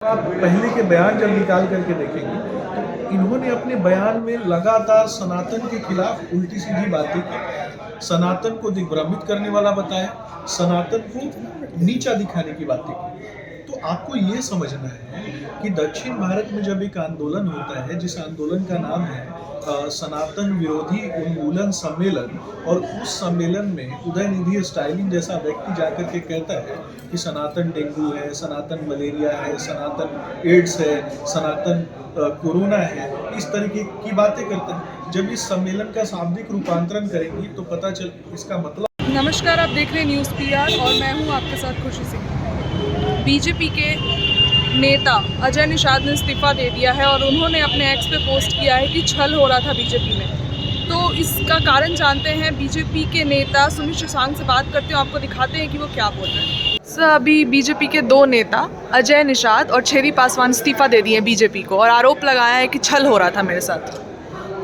आप पहले के बयान जब निकाल करके देखेंगे तो इन्होंने अपने बयान में लगातार सनातन के खिलाफ उल्टी सीधी बातें की, सनातन को दिग्भ्रमित करने वाला बताया, सनातन को नीचा दिखाने की बातें की। तो आपको ये समझना है कि दक्षिण भारत में जब एक आंदोलन होता है जिस आंदोलन का नाम है सनातन विरोधी उन्मूलन सम्मेलन, और उस सम्मेलन में उदयनिधि स्टालिन जैसा व्यक्ति जाकर के कहता है कि सनातन डेंगू है, सनातन मलेरिया है, सनातन एड्स है, सनातन कोरोना है, इस तरीके की बातें करता है। जब इस सम्मेलन का शाब्दिक रूपांतरण करेंगी तो पता चल इसका मतलब। नमस्कार, आप देख रहे हैं न्यूज़ पीआर और मैं हूं आपके साथ खुशी सिंह। बीजेपी के नेता अजय निषाद ने इस्तीफा दे दिया है और उन्होंने अपने एक्स पे पोस्ट किया है कि छल हो रहा था बीजेपी में। तो इसका कारण जानते हैं। बीजेपी के नेता सुनील शशांक से बात करते हैं, आपको दिखाते हैं कि वो क्या बोल रहे हैं। सर, अभी बीजेपी के दो नेता अजय निषाद और छेरी पासवान इस्तीफा दे दिए बीजेपी को और आरोप लगाया है कि छल हो रहा था मेरे साथ।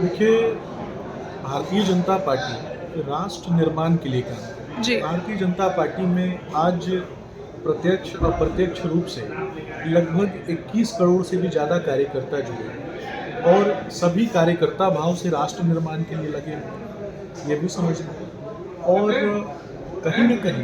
देखिए, भारतीय जनता पार्टी राष्ट्र निर्माण के लिए काम जी। भारतीय जनता पार्टी में आज प्रत्यक्ष और अप्रत्यक्ष रूप से लगभग 21 करोड़ से भी ज़्यादा कार्यकर्ता जुड़े और सभी कार्यकर्ता भाव से राष्ट्र निर्माण के लिए लगे हुए, ये भी समझना। और कहीं न कहीं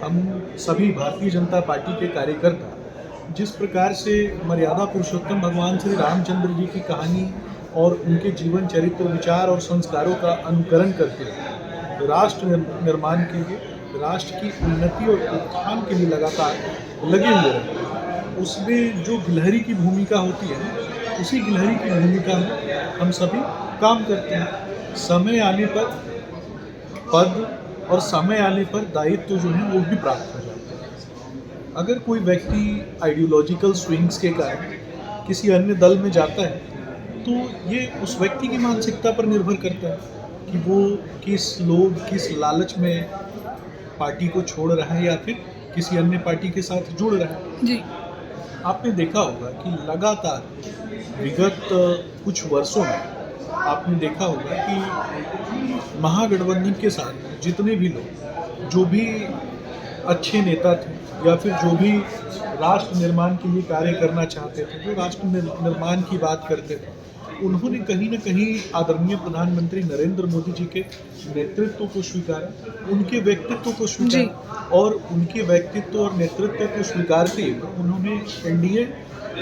हम सभी भारतीय जनता पार्टी के कार्यकर्ता जिस प्रकार से मर्यादा पुरुषोत्तम भगवान श्री रामचंद्र जी की कहानी और उनके जीवन चरित्र, विचार और संस्कारों का अनुकरण करते हैं, राष्ट्र निर्माण के लिए, राष्ट्र की उन्नति और उत्थान के लिए लगातार लगे हुए रहते हैं, उसमें जो गिलहरी की भूमिका होती है, उसी गिलहरी की भूमिका में हम सभी काम करते हैं। समय आने पर पद और समय आने पर दायित्व जो है वो भी प्राप्त हो जाते हैं। अगर कोई व्यक्ति आइडियोलॉजिकल स्विंग्स के कारण किसी अन्य दल में जाता है तो ये उस व्यक्ति की मानसिकता पर निर्भर करता है कि वो किस लालच में पार्टी को छोड़ रहा है या फिर किसी अन्य पार्टी के साथ जुड़ रहा है। जी। आपने देखा होगा कि लगातार विगत कुछ वर्षों में आपने देखा होगा कि महागठबंधन के साथ जितने भी लोग, जो भी अच्छे नेता थे या फिर जो भी राष्ट्र निर्माण के लिए कार्य करना चाहते थे, जो राष्ट्र निर्माण की बात करते थे, उन्होंने कहीं न कहीं आदरणीय प्रधानमंत्री नरेंद्र मोदी जी के नेतृत्व को स्वीकारा, उनके व्यक्तित्व को स्वीकारा और उनके व्यक्तित्व और नेतृत्व को स्वीकारते हुए उन्होंने एनडीए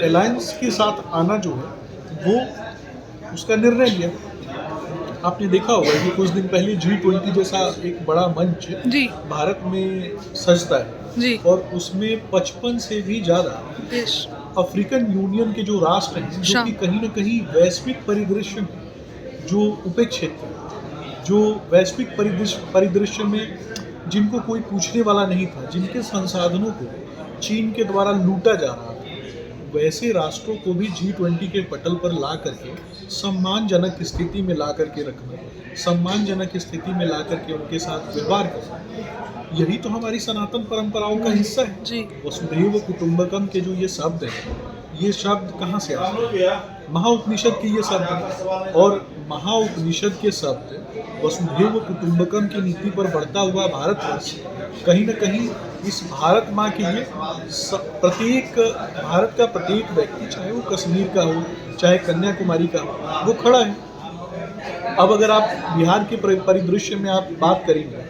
अलायंस के साथ आना जो है वो उसका निर्णय लिया। आपने देखा होगा कि कुछ दिन पहले G20 जैसा एक बड़ा मंच जी। भारत में सजता है जी। और उसमें 55 से भी ज़्यादा देश अफ्रीकन यूनियन के जो राष्ट्र हैं, जो कि कहीं न कहीं वैश्विक परिदृश्य में जो उपेक्षित थे, जो वैश्विक परिदृश्य में जिनको कोई पूछने वाला नहीं था, जिनके संसाधनों को चीन के द्वारा लूटा जा रहा था, वैसे राष्ट्रों को भी G20 के पटल पर ला करके सम्मानजनक स्थिति में ला करके रखना, सम्मानजनक स्थिति में ला करके उनके साथ व्यवहार करना, यही तो हमारी सनातन परंपराओं का हिस्सा है। जी। वसुधैव कुटुंबकम के जो ये शब्द हैं, ये शब्द कहाँ से आते हैं? महाउपनिषद के ये शब्द हैं और महाउपनिषद के शब्द वसुधैव कुटुंबकम की नीति पर बढ़ता हुआ भारतवर्ष कहीं न कहीं इस भारत माँ के लिए भारत का प्रत्येक व्यक्ति, चाहे वो कश्मीर का हो, चाहे कन्याकुमारी का हो, वो खड़ा है। अब अगर आप बिहार के परिदृश्य में आप बात करेंगे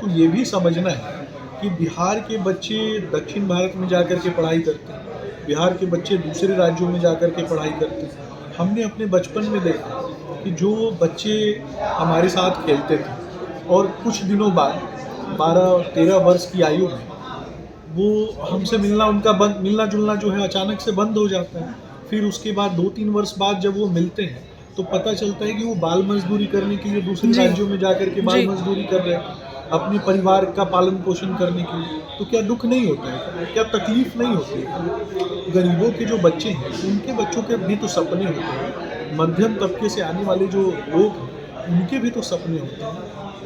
तो ये भी समझना है कि बिहार के बच्चे दक्षिण भारत में जाकर के पढ़ाई करते हैं, बिहार के बच्चे दूसरे राज्यों में जाकर के पढ़ाई करते हैं। हमने अपने बचपन में देखा कि जो बच्चे हमारे साथ खेलते थे और कुछ दिनों बाद 12-13 वर्ष की आयु में वो हमसे मिलना जुलना जो है अचानक से बंद हो जाता है। फिर उसके बाद 2-3 वर्ष बाद जब वो मिलते हैं तो पता चलता है कि वो बाल मजदूरी करने के लिए दूसरे राज्यों में जाकर के बाल मजदूरी कर रहे हैं अपने परिवार का पालन पोषण करने के लिए। तो क्या दुख नहीं होता है? क्या तकलीफ नहीं होती है? गरीबों के जो बच्चे हैं उनके बच्चों के भी तो सपने होते हैं, मध्यम तबके से आने वाले जो लोग हैं उनके भी तो सपने होते हैं,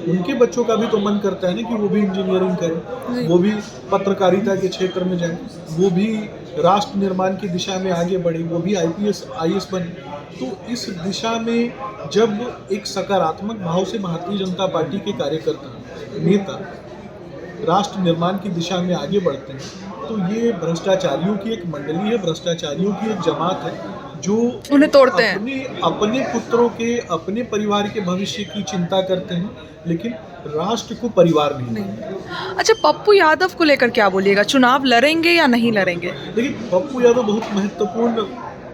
उनके बच्चों का भी तो मन करता है ना कि वो भी इंजीनियरिंग करें, वो भी पत्रकारिता के क्षेत्र में जाएं, वो भी राष्ट्र निर्माण की दिशा में आगे बढ़े, वो भी IPS बने। तो इस दिशा में जब एक सकारात्मक भाव से भारतीय जनता पार्टी के कार्यकर्ता, नेता राष्ट्र निर्माण की दिशा में आगे बढ़ते हैं तो ये भ्रष्टाचारियों की एक मंडली है, भ्रष्टाचारियों की एक जमात है जो उन्हें तोड़ते हैं। अपने पुत्रों के, अपने परिवार के भविष्य की चिंता करते हैं, लेकिन राष्ट्र को परिवार नहीं। अच्छा, पप्पू यादव को लेकर क्या बोलिएगा, चुनाव लड़ेंगे या नहीं लड़ेंगे? लेकिन पप्पू यादव बहुत महत्वपूर्ण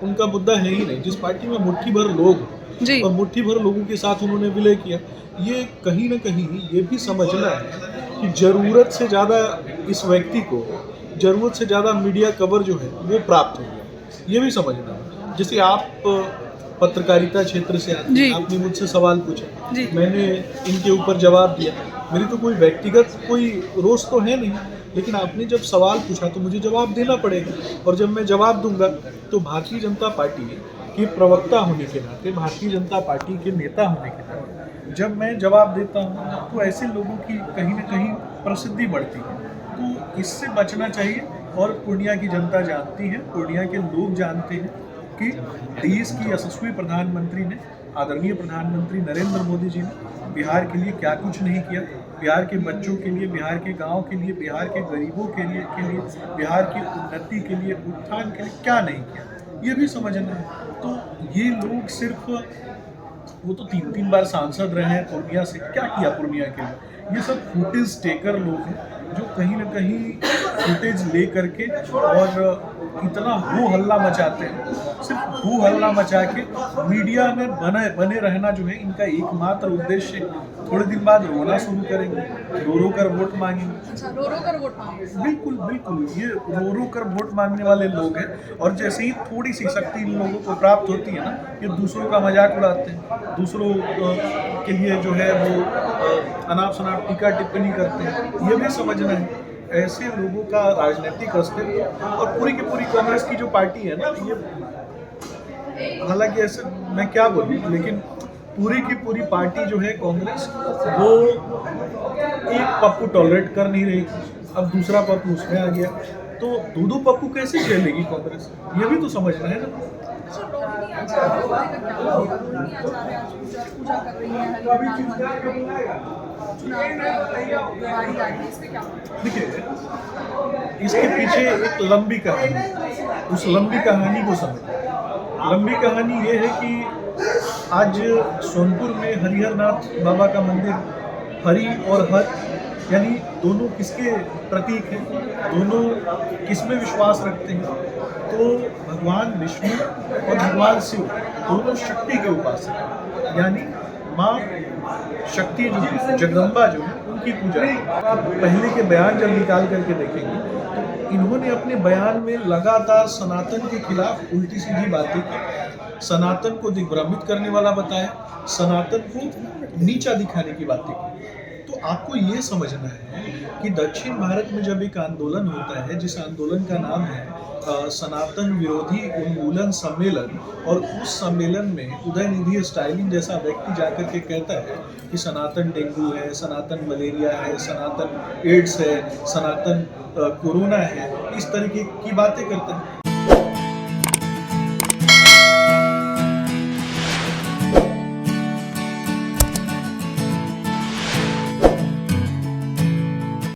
उनका मुद्दा है ही नहीं। जिस पार्टी में मुट्ठी भर लोग हैं जी। और मुट्ठी भर लोगों के साथ उन्होंने विलय किया, ये कहीं ना कहीं ये भी समझना है कि ज़रूरत से ज़्यादा इस व्यक्ति को, ज़रूरत से ज़्यादा मीडिया कवर जो है वो प्राप्त हो गया, ये भी समझना है। जैसे आप पत्रकारिता क्षेत्र से आते हैं, आपने मुझसे सवाल पूछा, मैंने इनके ऊपर जवाब दिया। मेरी तो कोई व्यक्तिगत कोई रोष तो है नहीं, लेकिन आपने जब सवाल पूछा तो मुझे जवाब देना पड़ेगा, और जब मैं जवाब दूंगा तो भारतीय जनता पार्टी के प्रवक्ता होने के नाते, भारतीय जनता पार्टी के नेता होने के नाते जब मैं जवाब देता हूँ तो ऐसे लोगों की कहीं ना कहीं प्रसिद्धि बढ़ती है। तो इससे बचना चाहिए, और पूर्णिया की जनता जानती है, पूर्णिया के लोग जानते हैं कि देश की यशस्वी प्रधानमंत्री ने, आदरणीय प्रधानमंत्री नरेंद्र मोदी जी ने बिहार के लिए क्या कुछ नहीं किया, बिहार के बच्चों के लिए, बिहार के गांव के लिए, बिहार के गरीबों के लिए बिहार की उन्नति के लिए, उत्थान के लिए क्या नहीं किया, ये भी समझना है। तो ये लोग सिर्फ, वो तो 3-3 बार सांसद रहे हैं पूर्णिया से, क्या किया पूर्णिया के लिए? ये सब फुटेज टेकर लोग हैं जो कहीं ना कहीं फुटेज ले करके और इतना हो हल्ला मचाते हैं। सिर्फ हो हल्ला मचा के मीडिया में बने रहना जो है इनका एकमात्र उद्देश्य। थोड़े दिन बाद रोना शुरू करेंगे, रो कर वोट मांगेंगे। अच्छा, रो कर वोट मांगेंगे? बिल्कुल बिल्कुल, ये रो कर वोट मांगने वाले लोग हैं। और जैसे ही थोड़ी सी शक्ति इन लोगों को प्राप्त होती है ना, ये दूसरों का मजाक उड़ाते हैं, दूसरों के लिए जो है वो अनाप शनाप टीका टिप्पणी करते हैं। ये भी समझना है ऐसे लोगों का राजनीतिक अस्तित्व। और पूरी की पूरी कांग्रेस की जो पार्टी है ना, ये हालांकि ऐसे मैं क्या बोलूँ, लेकिन पूरी की पूरी पार्टी जो है कांग्रेस, वो एक पप्पू टॉलरेट कर नहीं रही थी, अब दूसरा पप्पू उसमें आ गया, तो दो पप्पू कैसे झेलेगी कांग्रेस? ये भी तो समझना है ना। देखिए, इसके पीछे एक लंबी कहानी है, उस लंबी कहानी को समझें। लंबी कहानी ये है कि आज सोनपुर में हरिहरनाथ बाबा का मंदिर, हरि और हर यानी दोनों किसके प्रतीक हैं, दोनों किस में विश्वास रखते हैं? तो भगवान विष्णु और भगवान शिव दोनों शक्ति के उपासक हैं, यानी माँ शक्ति जो है, जगदम्बा जो है, उनकी पूजा है। आप पहले के बयान जब निकाल करके देखेंगे तो इन्होंने अपने बयान में लगातार सनातन के खिलाफ उल्टी सीधी बातें की, सनातन को दिग्भ्रमित करने वाला बताया, सनातन को नीचा दिखाने की बातें की। तो आपको ये समझना है कि दक्षिण भारत में जब एक आंदोलन होता है, जिस आंदोलन का नाम है सनातन विरोधी उन्मूलन सम्मेलन, और उस सम्मेलन में उदयनिधि स्टालिन जैसा व्यक्ति जाकर के कहता है कि सनातन डेंगू है, सनातन मलेरिया है, सनातन एड्स है, सनातन कोरोना है, इस तरीके की बातें करता है,